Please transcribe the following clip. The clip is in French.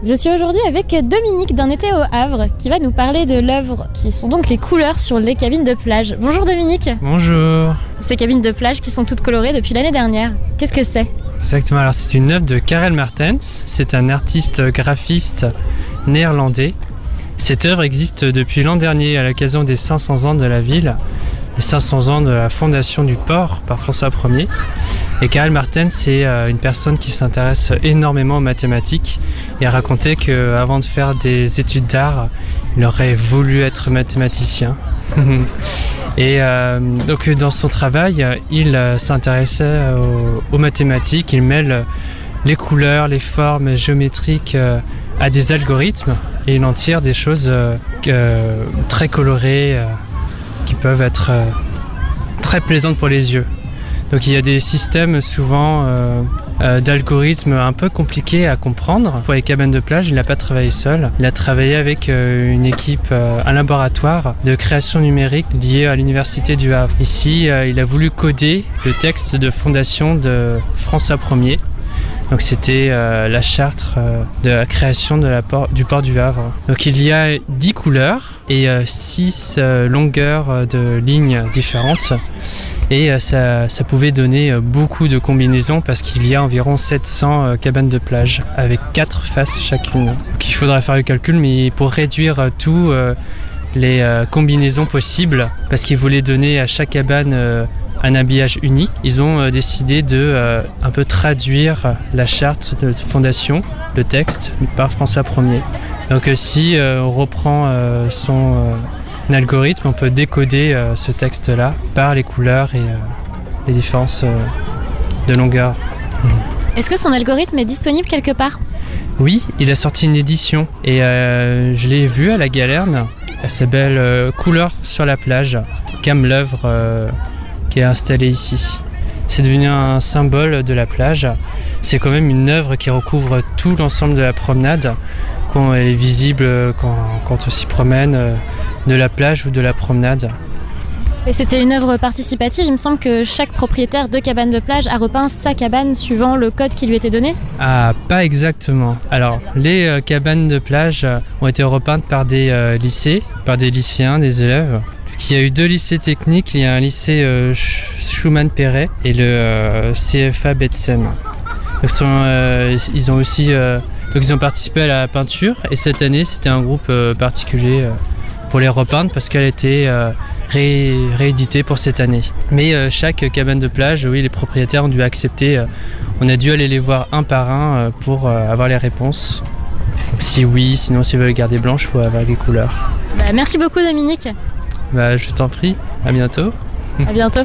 Je suis aujourd'hui avec Dominique d'un été au Havre qui va nous parler de l'œuvre qui sont donc les couleurs sur les cabines de plage. Bonjour Dominique. Bonjour. Ces cabines de plage qui sont toutes colorées depuis l'année dernière, qu'est-ce que c'est ? Exactement, alors c'est une œuvre de Karel Martens, c'est un artiste graphiste néerlandais. Cette œuvre existe depuis l'an dernier à l'occasion des 500 ans de la ville, les 500 ans de la fondation du port par François Ier. Et Karel Martens, c'est une personne qui s'intéresse énormément aux mathématiques et a raconté qu'avant de faire des études d'art, il aurait voulu être mathématicien. Et donc dans son travail, il s'intéressait aux mathématiques, il mêle les couleurs, les formes géométriques à des algorithmes et il en tire des choses très colorées qui peuvent être très plaisantes pour les yeux. Donc il y a des systèmes souvent d'algorithmes un peu compliqués à comprendre. Pour les cabanes de plage, il n'a pas travaillé seul. Il a travaillé avec une équipe, un laboratoire de création numérique lié à l'Université du Havre. Ici, il a voulu coder le texte de fondation de François Ier. Donc c'était la charte de la création du port du Havre. Donc il y a 10 couleurs et 6 longueurs de lignes différentes. Et ça pouvait donner beaucoup de combinaisons parce qu'il y a environ 700 cabanes de plage avec 4 faces chacune. Donc il faudra faire le calcul, mais pour réduire tout les combinaisons possibles, parce qu'ils voulaient donner à chaque cabane un habillage unique, ils ont décidé de un peu traduire la charte de fondation, le texte, par François Ier. Donc si on reprend son algorithme, on peut décoder ce texte-là par les couleurs et les différences de longueur. Est-ce que son algorithme est disponible quelque part ? Oui, il a sorti une édition et je l'ai vue à la Galerne. Elle s'appelle Couleurs sur la plage, comme l'œuvre qui est installée ici. C'est devenu un symbole de la plage. C'est quand même une œuvre qui recouvre tout l'ensemble de la promenade. Quand elle est visible quand on s'y promène de la plage ou de la promenade. Et c'était une œuvre participative, il me semble que chaque propriétaire de cabane de plage a repeint sa cabane suivant le code qui lui était donné ? Ah, pas exactement. Alors, les cabanes de plage ont été repeintes par des lycées, par des lycéens, des élèves. Il y a eu 2 lycées techniques, il y a un lycée Schumann-Perret et le CFA Betsen. Ils ont aussi donc ils ont participé à la peinture et cette année c'était un groupe particulier pour les repeindre parce qu'elle était rééditée pour cette année. Mais chaque cabane de plage, oui, les propriétaires ont dû accepter. On a dû aller les voir un par un pour avoir les réponses. Donc, si oui, sinon s'ils veulent garder blanche, il faut avoir les couleurs. Merci beaucoup Dominique. Je t'en prie, à bientôt. À bientôt.